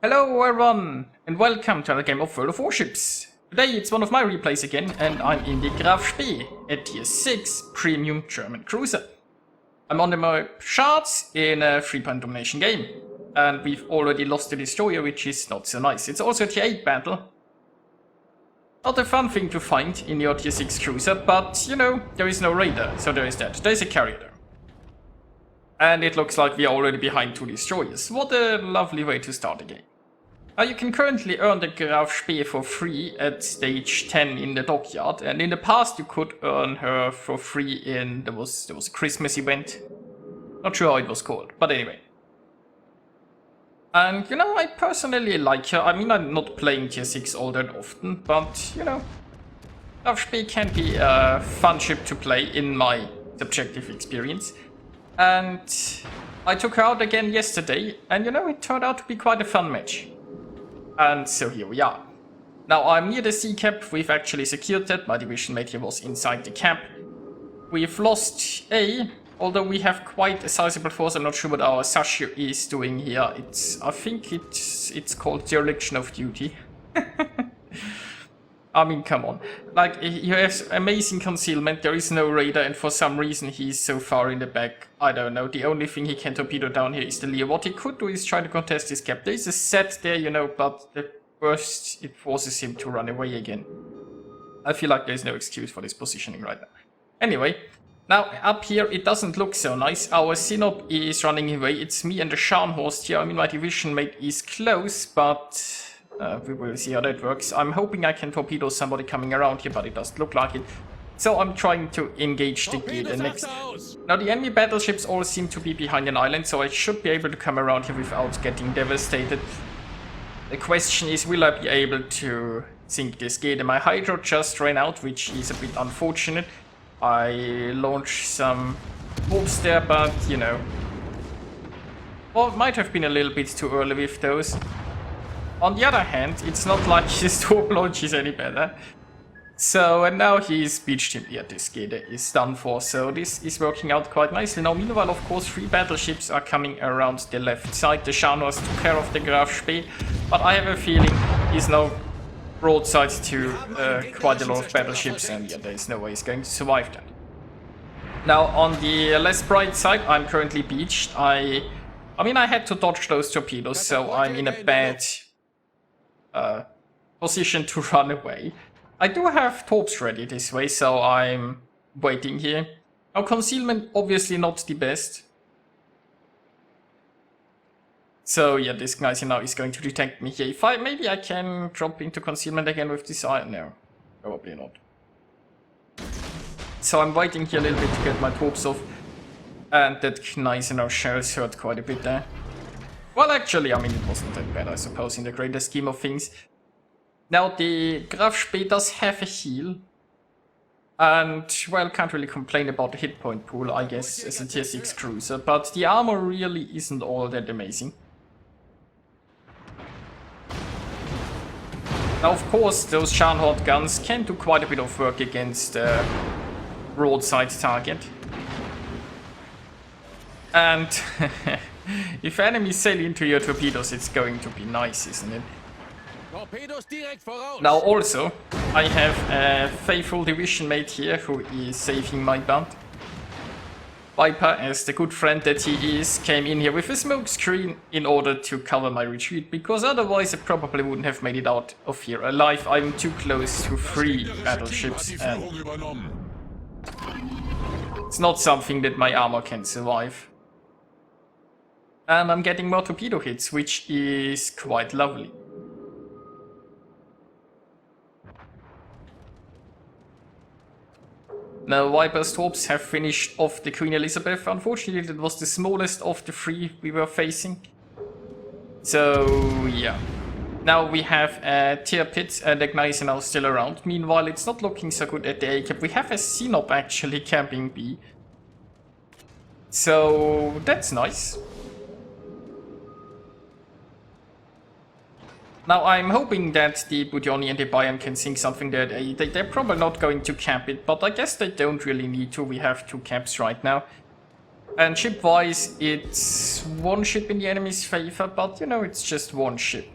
Hello everyone, and welcome to another game of World of Warships. Today it's one of my replays again, and I'm in the Graf Spee, a tier 6 premium German cruiser. I'm on the map Shards in a 3-point domination game, and we've already lost the destroyer, which is not so nice. It's also a tier 8 battle. Not a fun thing to find in your tier 6 cruiser, but you know, there is no raider, so there is that. There is a carrier there. And it looks like we are already behind 2 destroyers. What a lovely way to start the game. You can currently earn the Graf Spee for free at stage 10 in the dockyard, and in the past you could earn her for free in, there was a Christmas event. Not sure how it was called, but anyway. And you know, I personally like her. I mean, I'm not playing tier 6 all that often, but you know, Graf Spee can be a fun ship to play in my subjective experience. And I took her out again yesterday, and you know, it turned out to be quite a fun match. And so here we are. Now I'm near the sea cap, we've actually secured that, my division mate here was inside the cap. We've lost A, although we have quite a sizable force. I'm not sure what our Sashio is doing here. I think it's called dereliction of duty. I mean, come on. Like, he has amazing concealment, there is no radar, and for some reason he's so far in the back. I don't know, the only thing he can torpedo down here is the Leo. What he could do is try to contest this cap. There is a set there, you know, but the worst, it forces him to run away again. I feel like there's no excuse for this positioning right now. Anyway, now up here it doesn't look so nice. Our Sinop is running away, it's me and the Scharnhorst here. I mean, my division mate is close, but... we will see how that works. I'm hoping I can torpedo somebody coming around here, but it doesn't look like it. So I'm trying to engage the gear next. Now the enemy battleships all seem to be behind an island, so I should be able to come around here without getting devastated. The question is, will I be able to sink this gate? My hydro just ran out, which is a bit unfortunate. I launched some bombs there, but you know... well, it might have been a little bit too early with those. On the other hand, it's not like his torp launch is any better. So, and now he's beached him. Yeah, this gate is done for, so this is working out quite nicely. Now, meanwhile, of course, 3 battleships are coming around the left side. The Scharnhorst took care of the Graf Spee, but I have a feeling he's now broadside to quite a lot of battleships, and yeah, there's no way he's going to survive that. Now, on the less bright side, I'm currently beached. I mean, I had to dodge those torpedoes, so I'm in a bad... position to run away. I do have torps ready this way, so I'm waiting here. Now concealment obviously not the best. So yeah, this guy now is going to detect me here. If maybe I can drop into concealment again with this eye. No, probably not. So I'm waiting here a little bit to get my torps off. And that Gneisenau shells hurt quite a bit there. Well, actually, I mean, it wasn't that bad, I suppose, in the greater scheme of things. Now, the Graf Spee does have a heal. And, well, can't really complain about the hit point pool, I guess, as a tier 6 cruiser. But the armor really isn't all that amazing. Now, of course, those Scharnhorst guns can do quite a bit of work against the broadside target. And... if enemies sail into your torpedoes, it's going to be nice, isn't it? Now also, I have a faithful division mate here who is saving my butt. Viper, as the good friend that he is, came in here with a smoke screen in order to cover my retreat, because otherwise I probably wouldn't have made it out of here alive. I'm too close to 3 battleships, and it's not something that my armor can survive. And I'm getting more torpedo hits, which is quite lovely. Now, Viper's torps have finished off the Queen Elizabeth. Unfortunately, that was the smallest of the 3 we were facing. So, yeah. Now we have a tier pit, and the Gneisenau still around. Meanwhile, it's not looking so good at the A cap. We have a Sinop actually camping B. So, that's nice. Now I'm hoping that the Budioni and the Bayern can sink something there. They're probably not going to cap it, but I guess they don't really need to. We have 2 caps right now. And ship-wise, it's 1 ship in the enemy's favor, but you know, it's just 1 ship.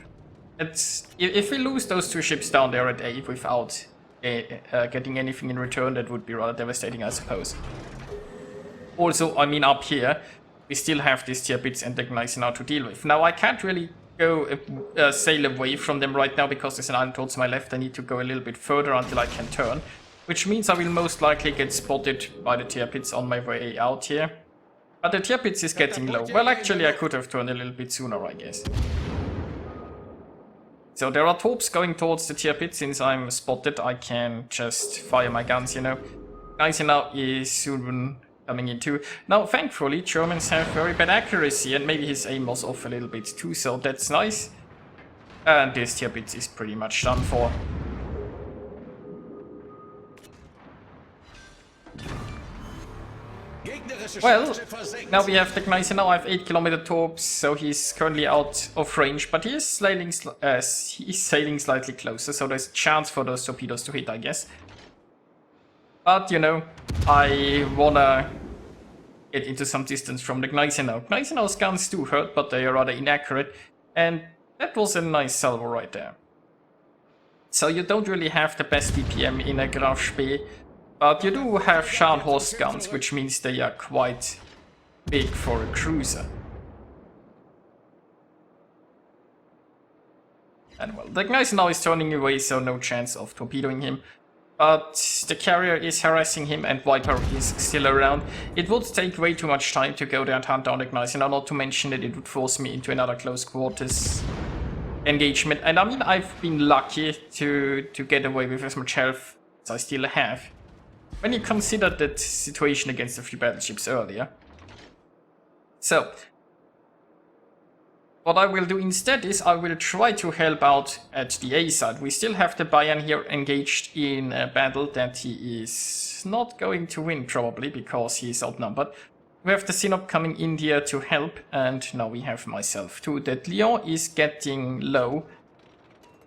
if we lose those 2 ships down there at A without getting anything in return, that would be rather devastating, I suppose. Also, I mean, up here, we still have these tier bits and the Gneisenau to deal with. Now, I can't really go sail away from them right now because there's an island towards my left. I need to go a little bit further until I can turn, which means I will most likely get spotted by the tier pits on my way out here. But the tier pits is getting low. Well, actually, I could have turned a little bit sooner, I guess. So there are torps going towards the tier pit. Since I'm spotted, I can just fire my guns, you know. Gneisenau is soon coming in too. Now, thankfully, Germans have very bad accuracy, and maybe his aim was off a little bit too, so that's nice. And this tier pit is pretty much done for. Well, now we have the Gneisenau. I have 8 kilometer torps, so he's currently out of range, but he is sailing slightly closer, so there's a chance for those torpedoes to hit, I guess. But, you know, I wanna get into some distance from the Gneisenau. Gneisenau's guns do hurt, but they are rather inaccurate, and that was a nice salvo right there. So you don't really have the best DPM in a Graf Spee, but you do have Scharnhorst guns, which means they are quite big for a cruiser. And well, the Gneisenau is turning away, so no chance of torpedoing him. But the carrier is harassing him and Viper is still around. It would take way too much time to go there and hunt down the Gneisenau, not to mention that it would force me into another close quarters engagement. And I mean, I've been lucky to get away with as much health as I still have, when you consider that situation against the 3 battleships earlier. So, what I will do instead is I will try to help out at the A side. We still have the Bayern here engaged in a battle that he is not going to win, probably, because he is outnumbered. We have the Sinop coming in here to help, and now we have myself too. That Lyon is getting low,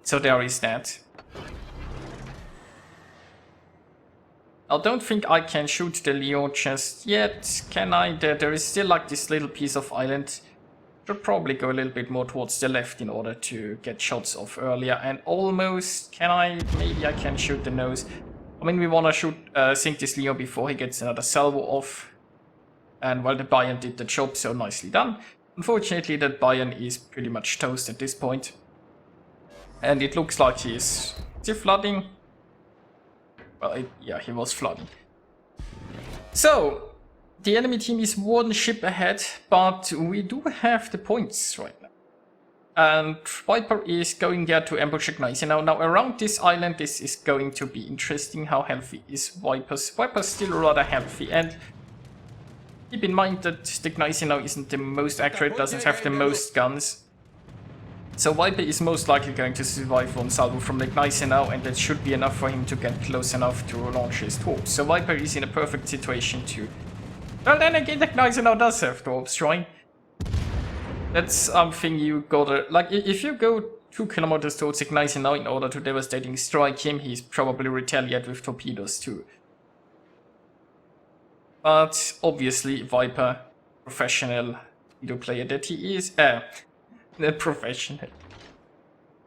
so there is that. I don't think I can shoot the Lyon just yet, can I? There is still like this little piece of island. Should probably go a little bit more towards the left in order to get shots off earlier. And almost, can I? Maybe I can shoot the nose. I mean, we want to shoot, sink this Lyon before he gets another salvo off. And well, the Bayern did the job, so nicely done. Unfortunately, that Bayern is pretty much toast at this point. And it looks like he is flooding. Well, yeah, he was flooding. So, the enemy team is 1 ship ahead, but we do have the points right now. And Viper is going there to ambush Gneisenau. Now, around this island, this is going to be interesting. How healthy is Viper's? Viper's still rather healthy, and keep in mind that the Gneisenau isn't the most accurate, doesn't have the most guns. So Viper is most likely going to survive one salvo from the Gneisenau, and that should be enough for him to get close enough to launch his torps. So Viper is in a perfect situation to... Well, then again, the Gneisenau does have torps, right? That's something you gotta... Like, if you go 2 kilometers towards the Gneisenau in order to devastating strike him, he's probably retaliate with torpedoes too. But obviously, Viper, professional torpedo player that he is... The professional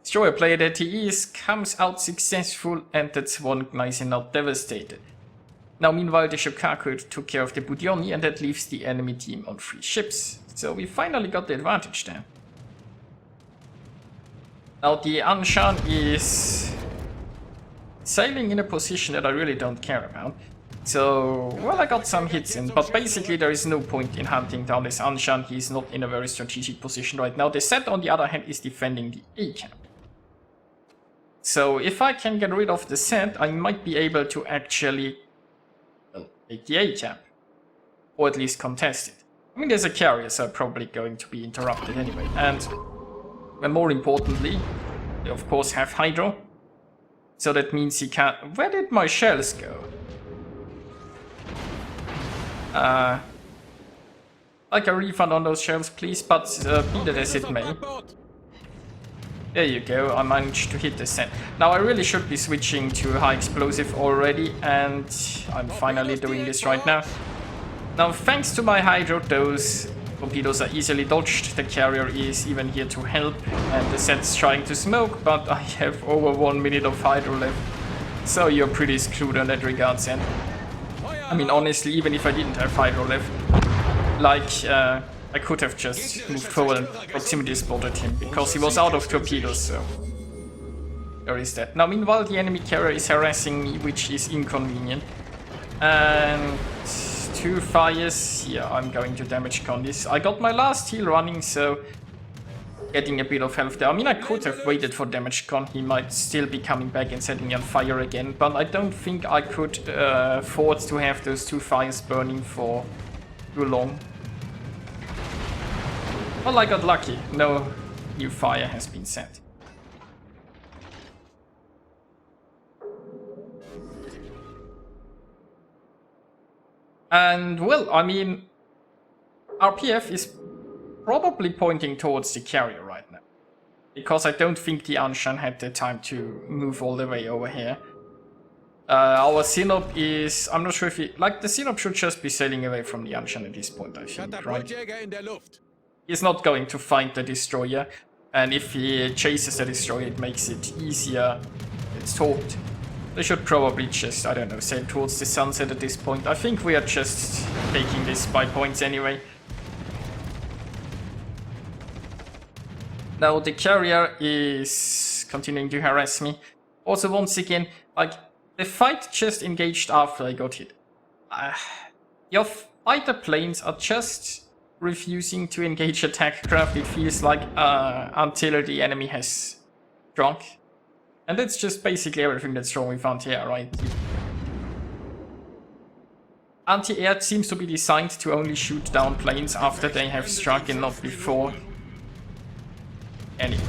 destroyer player that he is, comes out successful, and that's one Gneisenau devastated. Now, meanwhile, the Shokaku took care of the Budyoni, and that leaves the enemy team on 3 ships. So we finally got the advantage there. Now, the Anshan is sailing in a position that I really don't care about. So, well, I got some hits in, but basically there is no point in hunting down this Anshan. He's not in a very strategic position right now. The set, on the other hand, is defending the A camp. So, if I can get rid of the set, I might be able to actually, well, take the A camp. Or at least contest it. I mean, there's a carrier, so I'm probably going to be interrupted anyway. And more importantly, they of course have Hydro. So that means he can't... Where did my shells go? Like a refund on those shells, please, but be that as it may. There you go, I managed to hit the set. Now, I really should be switching to high explosive already, and I'm finally doing this right now. Now, thanks to my Hydro, those Torpedoes are easily dodged, the carrier is even here to help, and the set's trying to smoke, but I have over 1 minute of hydro left. So you're pretty screwed on that regards, and I mean honestly, even if I didn't have hydro left, like I could have just moved forward and proximity spotted him, because he was out of torpedoes, so there is that. Now meanwhile the enemy carrier is harassing me, which is inconvenient. And 2 fires, yeah, I'm going to damage con this. I got my last heal running, so getting a bit of health there. I mean, I could have waited for damage con, he might still be coming back and setting me on fire again, but I don't think I could afford to have those 2 fires burning for too long. Well, I got lucky, no new fire has been set. And, well, I mean, RPF is probably pointing towards the carrier right now. Because I don't think the Anshan had the time to move all the way over here. Our Sinop is... I'm not sure if he... Like, the Sinop should just be sailing away from the Anshan at this point, I think, right? He's not going to find the destroyer. And if he chases the destroyer, it makes it easier. It's talked. They should probably just, I don't know, sail towards the sunset at this point. I think we are just taking this by points anyway. Now the carrier is continuing to harass me. Also, once again, like, the fight just engaged after I got hit. Your fighter planes are just refusing to engage attack craft, it feels like, until the enemy has drunk. And that's just basically everything that's wrong with anti-air, right? Anti-air seems to be designed to only shoot down planes after they have struck and not before. Anyway.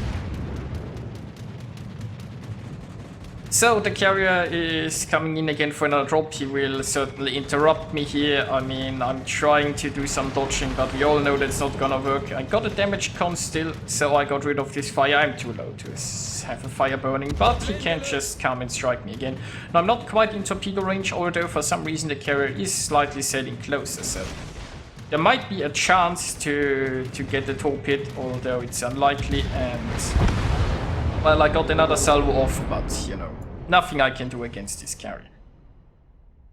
So the carrier is coming in again for another drop. He will certainly interrupt me here. I mean, I'm trying to do some dodging, but we all know that's not gonna work. I got a damage con still, so I got rid of this fire. I'm too low to have a fire burning, but he can't just come and strike me again. Now, I'm not quite in torpedo range, although for some reason the carrier is slightly sailing closer, so there might be a chance to get the torpedo, although it's unlikely, and well, I got another salvo off, but you know, nothing I can do against this carrier.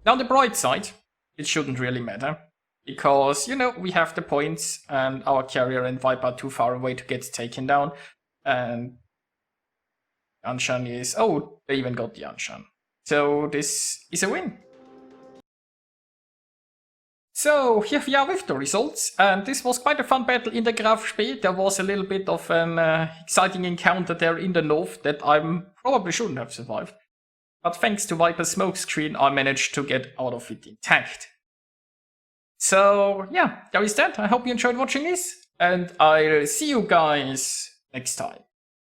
Now, on the bright side, it shouldn't really matter, because, you know, we have the points, and our carrier and Viper are too far away to get taken down, and Anshan is... oh, they even got the Anshan. So this is a win. So here we are with the results, and this was quite a fun battle in the Graf Spee. There was a little bit of an exciting encounter there in the north that I probably shouldn't have survived. But thanks to Viper's smokescreen, I managed to get out of it intact. So yeah, there is that. I hope you enjoyed watching this, and I'll see you guys next time.